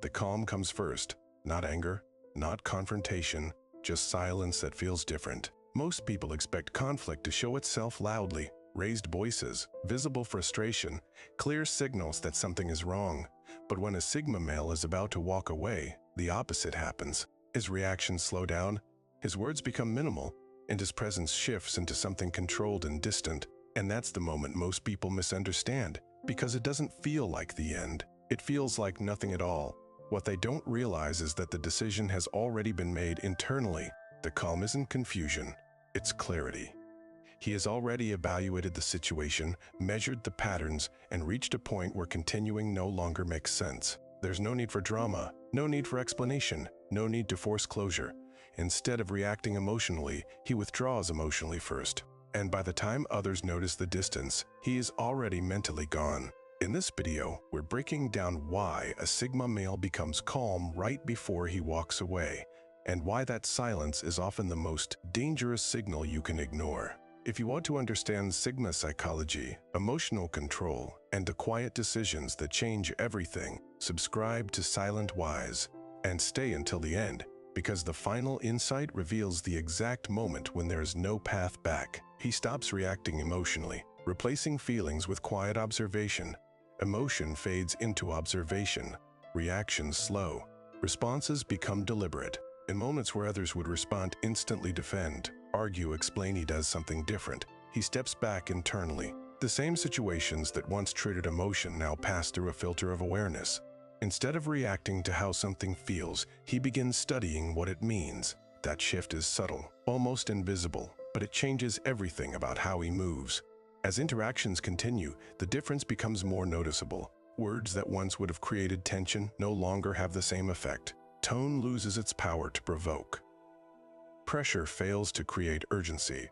The calm comes first, not anger, not confrontation, just silence that feels different. Most people expect conflict to show itself loudly, raised voices, visible frustration, clear signals that something is wrong. But when a Sigma male is about to walk away, the opposite happens. His reactions slow down, his words become minimal, and his presence shifts into something controlled and distant. And that's the moment most people misunderstand, because it doesn't feel like the end. It feels like nothing at all. What they don't realize is that the decision has already been made internally. The calm isn't confusion, it's clarity. He has already evaluated the situation, measured the patterns, and reached a point where continuing no longer makes sense. There's no need for drama, no need for explanation, no need to force closure. Instead of reacting emotionally, he withdraws emotionally first. And by the time others notice the distance, he is already mentally gone. In this video, we're breaking down why a Sigma male becomes calm right before he walks away, and why that silence is often the most dangerous signal you can ignore. If you want to understand Sigma psychology, emotional control, and the quiet decisions that change everything, subscribe to Silent Wise and stay until the end, because the final insight reveals the exact moment when there is no path back. He stops reacting emotionally, replacing feelings with quiet observation. Emotion fades into observation, reactions slow, responses become deliberate. In moments where others would respond, instantly defend, argue, explain, he does something different. He steps back internally. The same situations that once triggered emotion now pass through a filter of awareness. Instead of reacting to how something feels, he begins studying what it means. That shift is subtle, almost invisible, but it changes everything about how he moves. As interactions continue, the difference becomes more noticeable. Words that once would have created tension no longer have the same effect. Tone loses its power to provoke. Pressure fails to create urgency.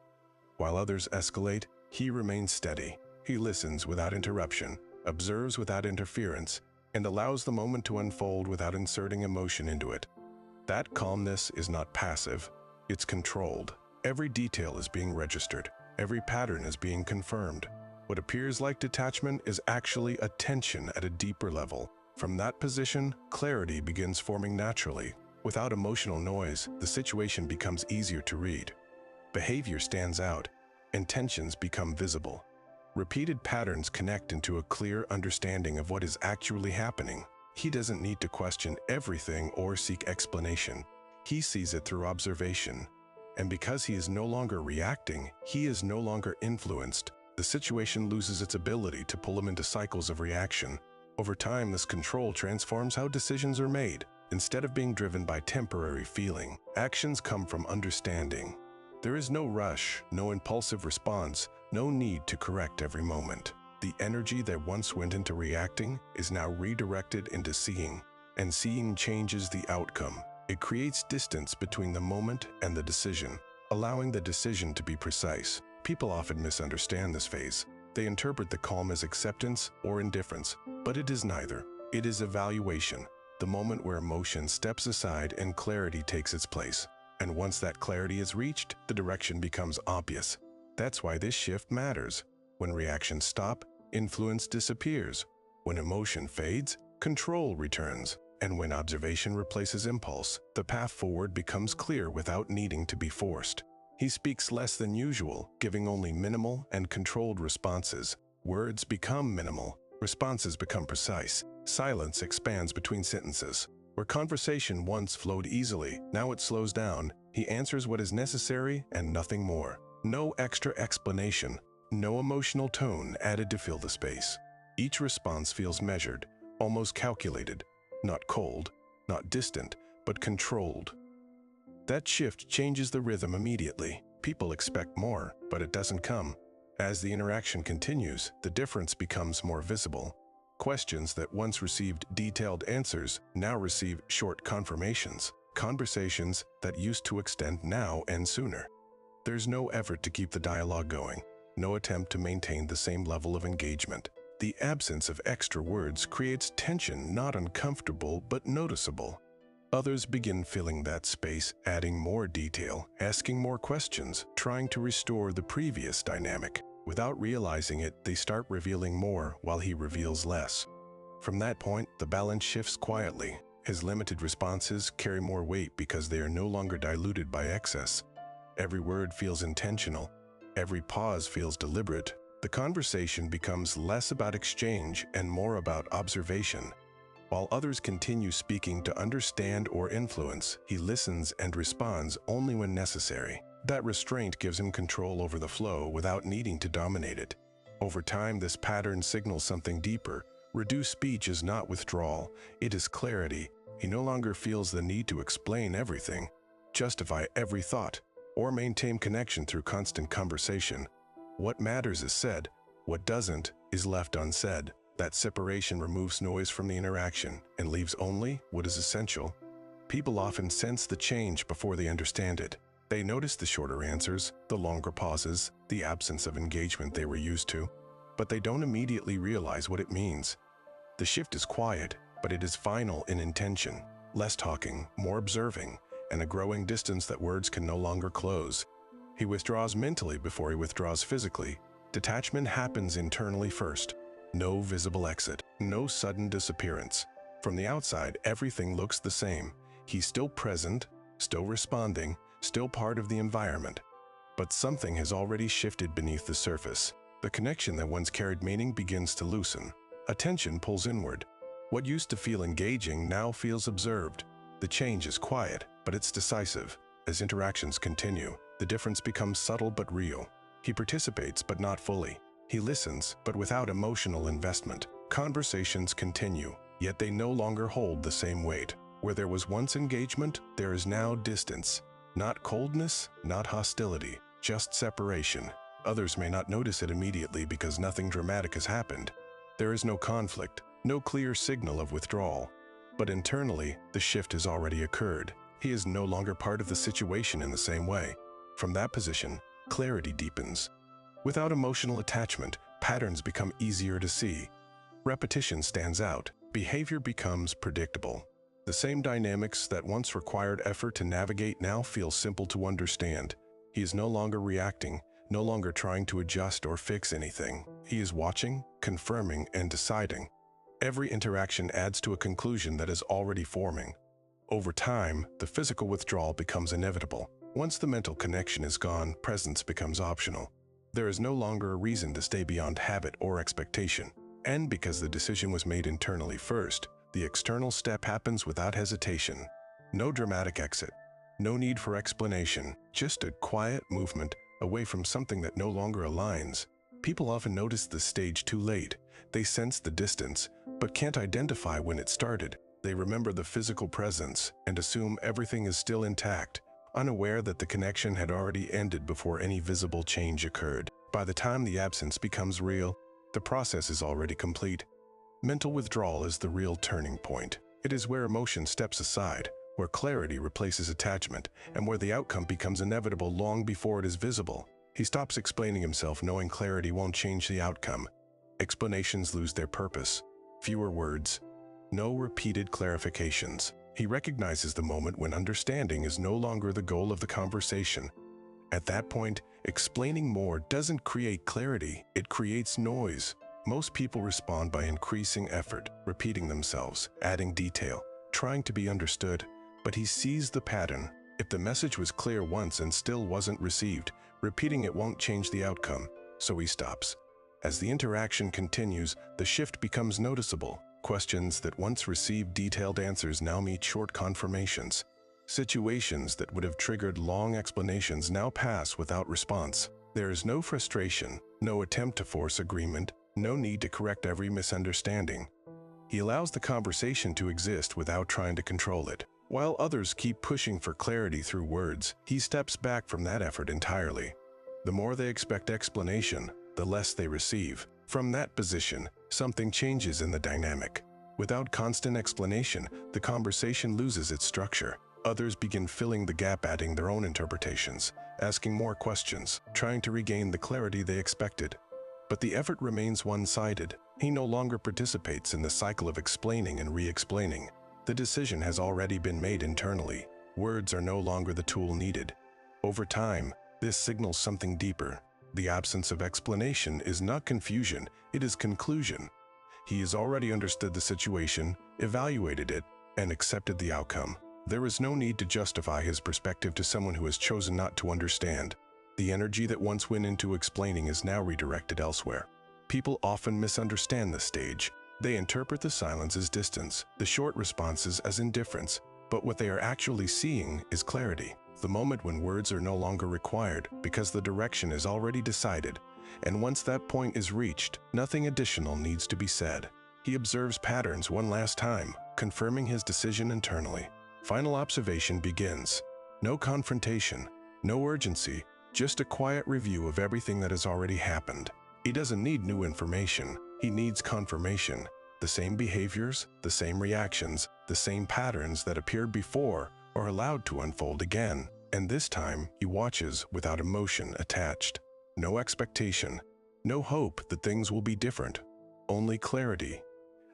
While others escalate, he remains steady. He listens without interruption, observes without interference, and allows the moment to unfold without inserting emotion into it. That calmness is not passive, it's controlled. Every detail is being registered. Every pattern is being confirmed. What appears like detachment is actually attention at a deeper level. From that position, clarity begins forming naturally. Without emotional noise, the situation becomes easier to read. Behavior stands out. Intentions become visible. Repeated patterns connect into a clear understanding of what is actually happening. He doesn't need to question everything or seek explanation. He sees it through observation. And because he is no longer reacting, he is no longer influenced. The situation loses its ability to pull him into cycles of reaction. Over time, this control transforms how decisions are made. Instead of being driven by temporary feeling, actions come from understanding. There is no rush, no impulsive response, no need to correct every moment. The energy that once went into reacting is now redirected into seeing, and seeing changes the outcome. It creates distance between the moment and the decision, allowing the decision to be precise. People often misunderstand this phase. They interpret the calm as acceptance or indifference, but it is neither. It is evaluation, the moment where emotion steps aside and clarity takes its place. And once that clarity is reached, the direction becomes obvious. That's why this shift matters. When reactions stop, influence disappears. When emotion fades, control returns. And when observation replaces impulse, the path forward becomes clear without needing to be forced. He speaks less than usual, giving only minimal and controlled responses. Words become minimal, responses become precise. Silence expands between sentences. Where conversation once flowed easily, now it slows down. He answers what is necessary and nothing more. No extra explanation, no emotional tone added to fill the space. Each response feels measured, almost calculated. Not cold, not distant, but controlled. That shift changes the rhythm immediately. People expect more, but it doesn't come. As the interaction continues, the difference becomes more visible. Questions that once received detailed answers now receive short confirmations. Conversations that used to extend now end sooner. There's no effort to keep the dialogue going, no attempt to maintain the same level of engagement. The absence of extra words creates tension not uncomfortable but noticeable. Others begin filling that space, adding more detail, asking more questions, trying to restore the previous dynamic. Without realizing it, they start revealing more while he reveals less. From that point, the balance shifts quietly. His limited responses carry more weight because they are no longer diluted by excess. Every word feels intentional. Every pause feels deliberate. The conversation becomes less about exchange and more about observation. While others continue speaking to understand or influence, he listens and responds only when necessary. That restraint gives him control over the flow without needing to dominate it. Over time, this pattern signals something deeper. Reduced speech is not withdrawal, it is clarity. He no longer feels the need to explain everything, justify every thought, or maintain connection through constant conversation. What matters is said, what doesn't is left unsaid. That separation removes noise from the interaction and leaves only what is essential. People often sense the change before they understand it. They notice the shorter answers, the longer pauses, the absence of engagement they were used to, but they don't immediately realize what it means. The shift is quiet, but it is final in intention. Less talking, more observing, and a growing distance that words can no longer close. He withdraws mentally before he withdraws physically. Detachment happens internally first. No visible exit, no sudden disappearance. From the outside, everything looks the same. He's still present, still responding, still part of the environment. But something has already shifted beneath the surface. The connection that once carried meaning begins to loosen. Attention pulls inward. What used to feel engaging now feels observed. The change is quiet, but it's decisive. As interactions continue, the difference becomes subtle but real. He participates, but not fully. He listens, but without emotional investment. Conversations continue, yet they no longer hold the same weight. Where there was once engagement, there is now distance. Not coldness, not hostility, just separation. Others may not notice it immediately because nothing dramatic has happened. There is no conflict, no clear signal of withdrawal. But internally, the shift has already occurred. He is no longer part of the situation in the same way. From that position, clarity deepens. Without emotional attachment, patterns become easier to see. Repetition stands out. Behavior becomes predictable. The same dynamics that once required effort to navigate now feel simple to understand. He is no longer reacting, no longer trying to adjust or fix anything. He is watching, confirming, and deciding. Every interaction adds to a conclusion that is already forming. Over time, the physical withdrawal becomes inevitable. Once the mental connection is gone, presence becomes optional. There is no longer a reason to stay beyond habit or expectation. And because the decision was made internally first, the external step happens without hesitation. No dramatic exit. No need for explanation. Just a quiet movement away from something that no longer aligns. People often notice the stage too late. They sense the distance, but can't identify when it started. They remember the physical presence and assume everything is still intact, unaware that the connection had already ended before any visible change occurred. By the time the absence becomes real, the process is already complete. Mental withdrawal is the real turning point. It is where emotion steps aside, where clarity replaces attachment, and where the outcome becomes inevitable long before it is visible. He stops explaining himself, knowing clarity won't change the outcome. Explanations lose their purpose. Fewer words. No repeated clarifications. He recognizes the moment when understanding is no longer the goal of the conversation. At that point, explaining more doesn't create clarity, it creates noise. Most people respond by increasing effort, repeating themselves, adding detail, trying to be understood. But he sees the pattern. If the message was clear once and still wasn't received, repeating it won't change the outcome, so he stops. As the interaction continues, the shift becomes noticeable. Questions that once received detailed answers now meet short confirmations. Situations that would have triggered long explanations now pass without response. There is no frustration, no attempt to force agreement, no need to correct every misunderstanding. He allows the conversation to exist without trying to control it. While others keep pushing for clarity through words, he steps back from that effort entirely. The more they expect explanation, the less they receive. From that position, something changes in the dynamic. Without constant explanation, the conversation loses its structure. Others begin filling the gap, adding their own interpretations, asking more questions, trying to regain the clarity they expected. But the effort remains one-sided. He no longer participates in the cycle of explaining and re-explaining. The decision has already been made internally. Words are no longer the tool needed. Over time, this signals something deeper. The absence of explanation is not confusion, it is conclusion. He has already understood the situation, evaluated it, and accepted the outcome. There is no need to justify his perspective to someone who has chosen not to understand. The energy that once went into explaining is now redirected elsewhere. People often misunderstand this stage. They interpret the silence as distance, the short responses as indifference, but what they are actually seeing is clarity. The moment when words are no longer required because the direction is already decided, and once that point is reached, nothing additional needs to be said. He observes patterns one last time, confirming his decision internally. Final observation begins. No confrontation, no urgency, just a quiet review of everything that has already happened. He doesn't need new information, he needs confirmation. The same behaviors, the same reactions, the same patterns that appeared before are allowed to unfold again. And this time, he watches without emotion attached. No expectation, no hope that things will be different, only clarity.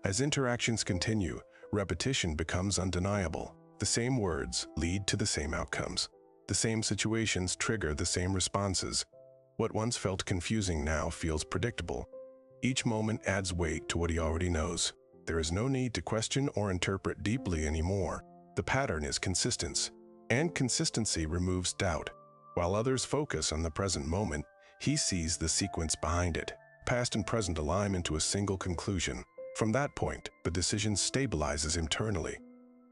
As interactions continue, repetition becomes undeniable. The same words lead to the same outcomes. The same situations trigger the same responses. What once felt confusing now feels predictable. Each moment adds weight to what he already knows. There is no need to question or interpret deeply anymore. The pattern is consistent, and consistency removes doubt. While others focus on the present moment, he sees the sequence behind it. Past and present align into a single conclusion. From that point, the decision stabilizes internally.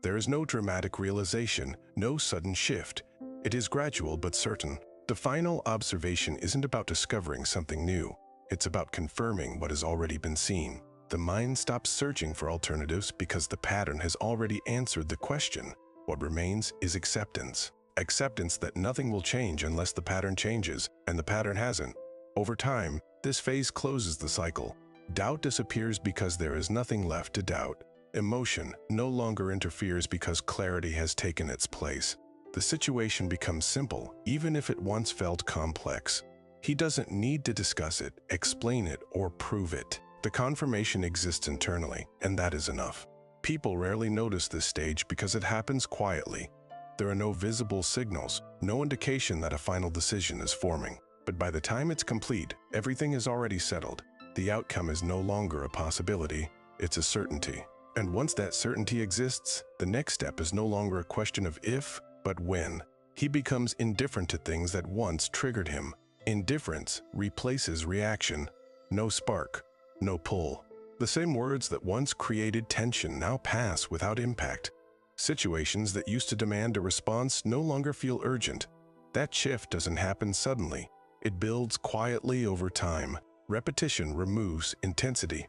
There is no dramatic realization, no sudden shift. It is gradual but certain. The final observation isn't about discovering something new. It's about confirming what has already been seen. The mind stops searching for alternatives because the pattern has already answered the question. What remains is acceptance. Acceptance that nothing will change unless the pattern changes, and the pattern hasn't. Over time, this phase closes the cycle. Doubt disappears because there is nothing left to doubt. Emotion no longer interferes because clarity has taken its place. The situation becomes simple, even if it once felt complex. He doesn't need to discuss it, explain it, or prove it. The confirmation exists internally, and that is enough. People rarely notice this stage because it happens quietly. There are no visible signals, no indication that a final decision is forming. But by the time it's complete, everything is already settled. The outcome is no longer a possibility, it's a certainty. And once that certainty exists, the next step is no longer a question of if, but when. He becomes indifferent to things that once triggered him. Indifference replaces reaction. No spark, no pull. The same words that once created tension now pass without impact. Situations that used to demand a response no longer feel urgent. That shift doesn't happen suddenly. It builds quietly over time. Repetition removes intensity.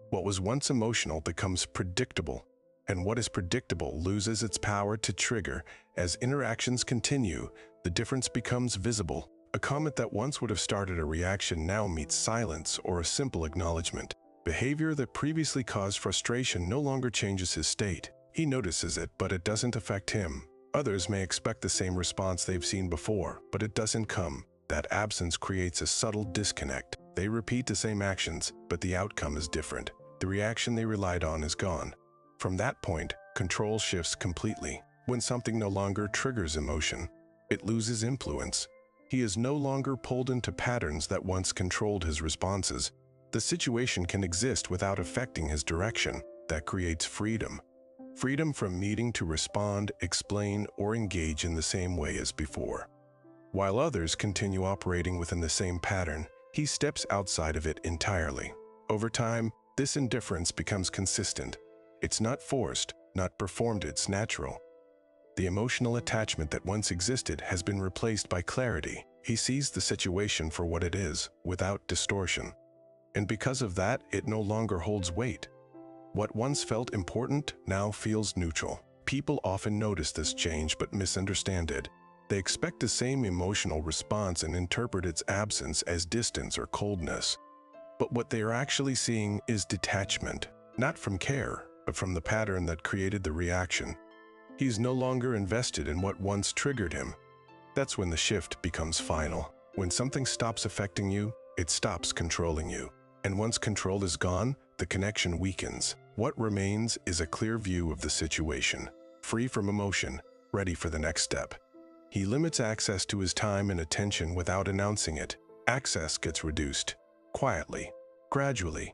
What was once emotional becomes predictable, and what is predictable loses its power to trigger. As interactions continue, the difference becomes visible. A comment that once would have started a reaction now meets silence or a simple acknowledgement. Behavior that previously caused frustration no longer changes his state. He notices it, but it doesn't affect him. Others may expect the same response they've seen before, but it doesn't come. That absence creates a subtle disconnect. They repeat the same actions, but the outcome is different. The reaction they relied on is gone. From that point, control shifts completely. When something no longer triggers emotion, it loses influence. He is no longer pulled into patterns that once controlled his responses. The situation can exist without affecting his direction. That creates freedom. Freedom from needing to respond, explain, or engage in the same way as before. While others continue operating within the same pattern, he steps outside of it entirely. Over time, this indifference becomes consistent. It's not forced, not performed, it's natural. The emotional attachment that once existed has been replaced by clarity. He sees the situation for what it is, without distortion. And because of that, it no longer holds weight. What once felt important now feels neutral. People often notice this change but misunderstand it. They expect the same emotional response and interpret its absence as distance or coldness. But what they are actually seeing is detachment, not from care, but from the pattern that created the reaction. He's no longer invested in what once triggered him. That's when the shift becomes final. When something stops affecting you, it stops controlling you. And once control is gone, the connection weakens. What remains is a clear view of the situation, free from emotion, ready for the next step. He limits access to his time and attention without announcing it. Access gets reduced. Quietly, gradually.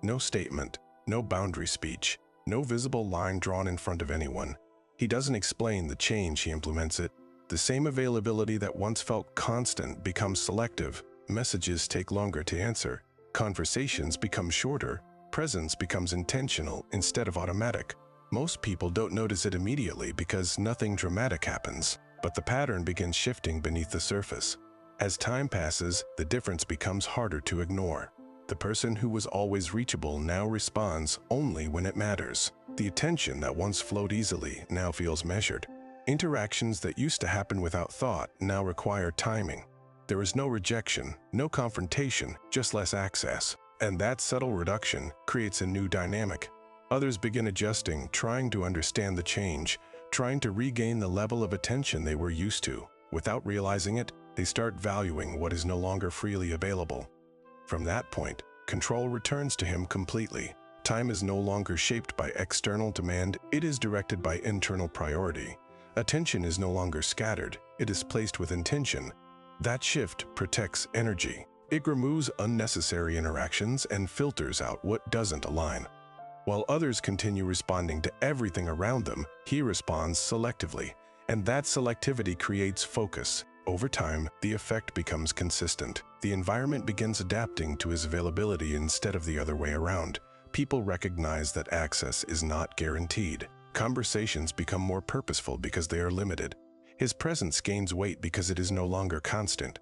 No statement, no boundary speech, No visible line drawn in front of anyone. He doesn't explain the change, he implements it. The same availability that once felt constant becomes selective. Messages take longer to answer. Conversations become shorter. Presence becomes intentional instead of automatic. Most people don't notice it immediately because nothing dramatic happens, but the pattern begins shifting beneath the surface. As time passes, the difference becomes harder to ignore. The person who was always reachable now responds only when it matters. The attention that once flowed easily now feels measured. Interactions that used to happen without thought now require timing. There is no rejection, no confrontation, just less access. And that subtle reduction creates a new dynamic. Others begin adjusting, trying to understand the change, trying to regain the level of attention they were used to. Without realizing it, they start valuing what is no longer freely available. From that point, control returns to him completely. Time is no longer shaped by external demand, it is directed by internal priority. Attention is no longer scattered, it is placed with intention. That shift protects energy. It removes unnecessary interactions and filters out what doesn't align. While others continue responding to everything around them, he responds selectively. And that selectivity creates focus. Over time, the effect becomes consistent. The environment begins adapting to his availability instead of the other way around. People recognize that access is not guaranteed. Conversations become more purposeful because they are limited. His presence gains weight because it is no longer constant.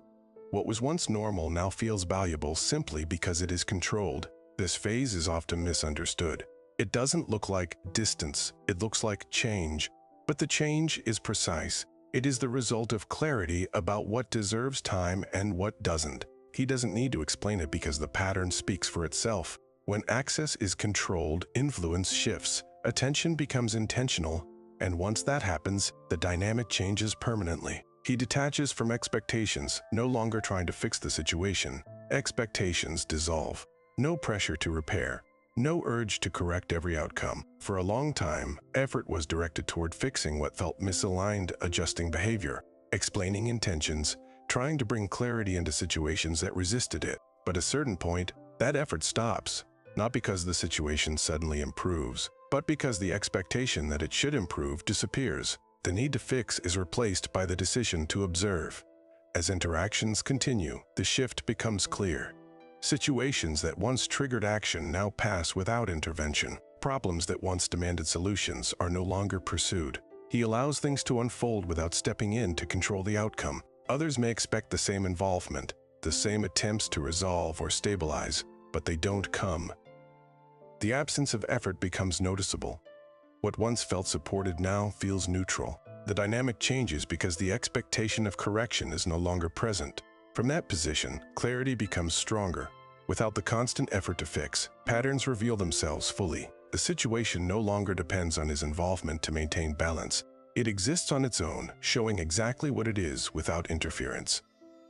What was once normal now feels valuable simply because it is controlled. This phase is often misunderstood. It doesn't look like distance, it looks like change. But the change is precise. It is the result of clarity about what deserves time and what doesn't. He doesn't need to explain it because the pattern speaks for itself. When access is controlled, influence shifts. Attention becomes intentional, and once that happens, the dynamic changes permanently. He detaches from expectations, no longer trying to fix the situation. Expectations dissolve. No pressure to repair. No urge to correct every outcome. For a long time, effort was directed toward fixing what felt misaligned, adjusting behavior, explaining intentions, trying to bring clarity into situations that resisted it. But at a certain point, that effort stops, not because the situation suddenly improves, but because the expectation that it should improve disappears. The need to fix is replaced by the decision to observe. As interactions continue, the shift becomes clear. Situations that once triggered action now pass without intervention. Problems that once demanded solutions are no longer pursued. He allows things to unfold without stepping in to control the outcome. Others may expect the same involvement, the same attempts to resolve or stabilize, but they don't come. The absence of effort becomes noticeable. What once felt supported now feels neutral. The dynamic changes because the expectation of correction is no longer present. From that position, clarity becomes stronger. Without the constant effort to fix, patterns reveal themselves fully. The situation no longer depends on his involvement to maintain balance. It exists on its own, showing exactly what it is without interference.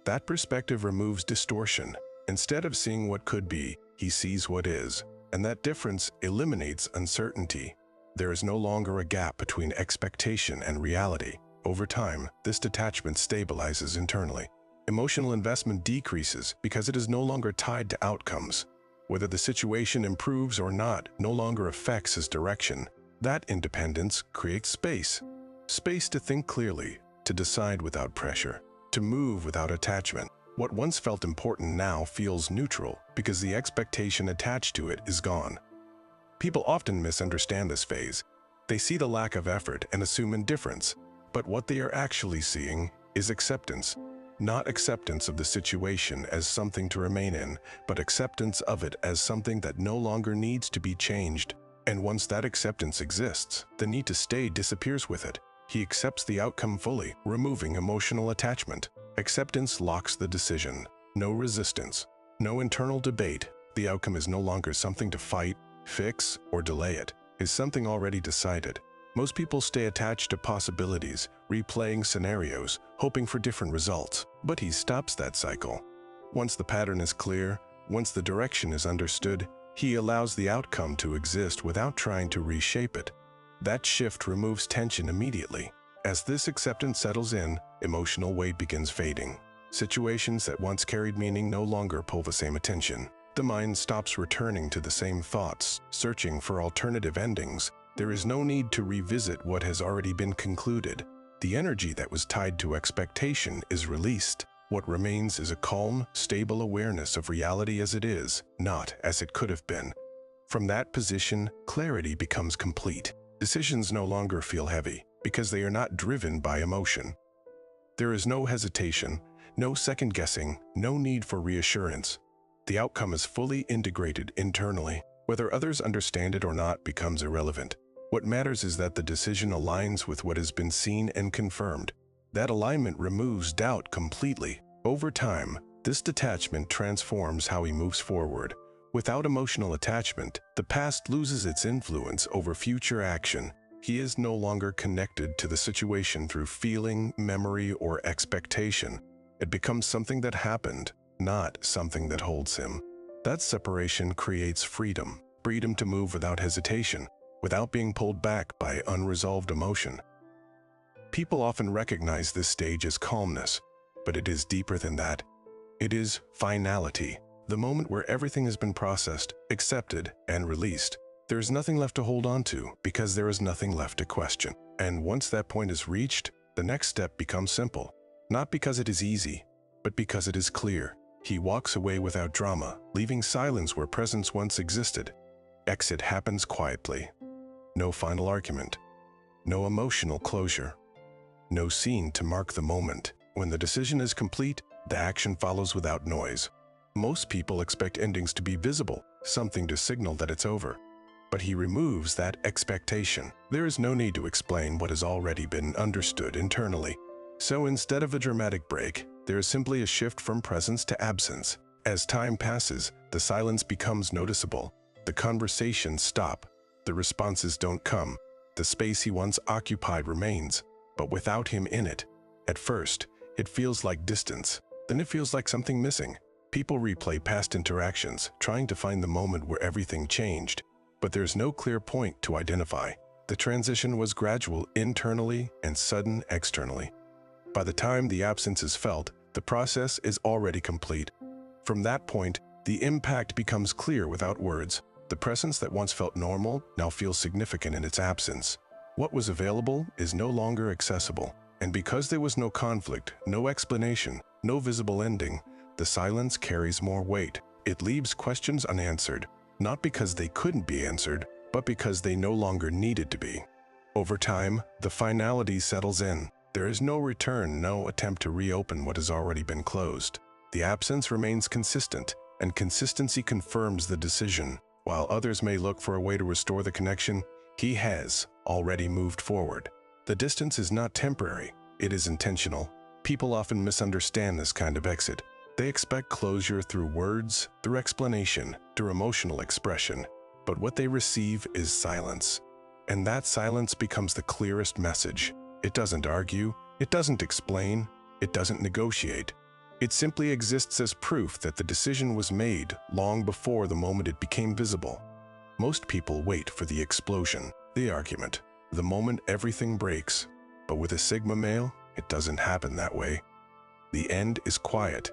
That perspective removes distortion. Instead of seeing what could be, he sees what is. And that difference eliminates uncertainty. There is no longer a gap between expectation and reality. Over time, this detachment stabilizes internally. Emotional investment decreases because it is no longer tied to outcomes. Whether the situation improves or not no longer affects his direction. That independence creates space. Space to think clearly, to decide without pressure, to move without attachment. What once felt important now feels neutral because the expectation attached to it is gone. People often misunderstand this phase. They see the lack of effort and assume indifference, but what they are actually seeing is acceptance. Not acceptance of the situation as something to remain in, but acceptance of it as something that no longer needs to be changed. And once that acceptance exists, the need to stay disappears with it. He accepts the outcome fully, removing emotional attachment. Acceptance locks the decision. No resistance, no internal debate. The outcome is no longer something to fight, fix, or delay. It is something already decided. Most people stay attached to possibilities, replaying scenarios, hoping for different results. But he stops that cycle. Once the pattern is clear, once the direction is understood, he allows the outcome to exist without trying to reshape it. That shift removes tension immediately. As this acceptance settles in, emotional weight begins fading. Situations that once carried meaning no longer pull the same attention. The mind stops returning to the same thoughts, searching for alternative endings. There is no need to revisit what has already been concluded. The energy that was tied to expectation is released. What remains is a calm, stable awareness of reality as it is, not as it could have been. From that position, clarity becomes complete. Decisions no longer feel heavy because they are not driven by emotion. There is no hesitation, no second guessing, no need for reassurance. The outcome is fully integrated internally. Whether others understand it or not becomes irrelevant. What matters is that the decision aligns with what has been seen and confirmed. That alignment removes doubt completely. Over time, this detachment transforms how he moves forward. Without emotional attachment, the past loses its influence over future action. He is no longer connected to the situation through feeling, memory, or expectation. It becomes something that happened, not something that holds him. That separation creates freedom, freedom to move without hesitation, without being pulled back by unresolved emotion. People often recognize this stage as calmness, but it is deeper than that. It is finality, the moment where everything has been processed, accepted, and released. There is nothing left to hold on to because there is nothing left to question. And once that point is reached, the next step becomes simple. Not because it is easy, but because it is clear. He walks away without drama, leaving silence where presence once existed. Exit happens quietly. No final argument. No emotional closure. No scene to mark the moment. When the decision is complete, the action follows without noise. Most people expect endings to be visible, something to signal that it's over. But he removes that expectation. There is no need to explain what has already been understood internally. So instead of a dramatic break, there is simply a shift from presence to absence. As time passes, the silence becomes noticeable. The conversations stop. The responses don't come. The space he once occupied remains, but without him in it. At first, it feels like distance. Then it feels like something missing. People replay past interactions, trying to find the moment where everything changed. But there's no clear point to identify. The transition was gradual internally and sudden externally. By the time the absence is felt, the process is already complete. From that point, the impact becomes clear without words. The presence that once felt normal now feels significant in its absence. What was available is no longer accessible. And because there was no conflict, no explanation, no visible ending, the silence carries more weight. It leaves questions unanswered, not because they couldn't be answered, but because they no longer needed to be. Over time, the finality settles in. There is no return, no attempt to reopen what has already been closed. The absence remains consistent, and consistency confirms the decision. While others may look for a way to restore the connection, he has already moved forward. The distance is not temporary, it is intentional. People often misunderstand this kind of exit. They expect closure through words, through explanation, through emotional expression. But what they receive is silence. And that silence becomes the clearest message. It doesn't argue, it doesn't explain, it doesn't negotiate. It simply exists as proof that the decision was made long before the moment it became visible. Most people wait for the explosion, the argument, the moment everything breaks. But with a Sigma male, it doesn't happen that way. The end is quiet.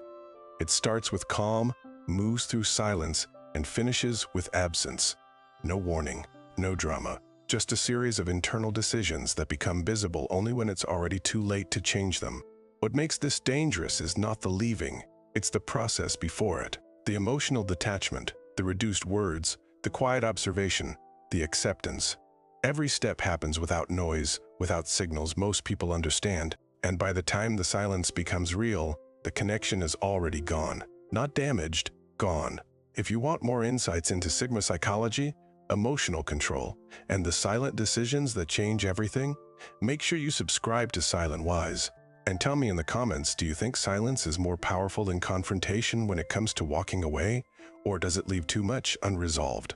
It starts with calm, moves through silence, and finishes with absence. No warning, no drama, just a series of internal decisions that become visible only when it's already too late to change them. What makes this dangerous is not the leaving, it's the process before it. The emotional detachment, the reduced words, the quiet observation, the acceptance. Every step happens without noise, without signals most people understand, and by the time the silence becomes real, the connection is already gone. Not damaged, gone. If you want more insights into Sigma psychology, emotional control, and the silent decisions that change everything, make sure you subscribe to Silent Wise. And tell me in the comments, do you think silence is more powerful than confrontation when it comes to walking away, or does it leave too much unresolved?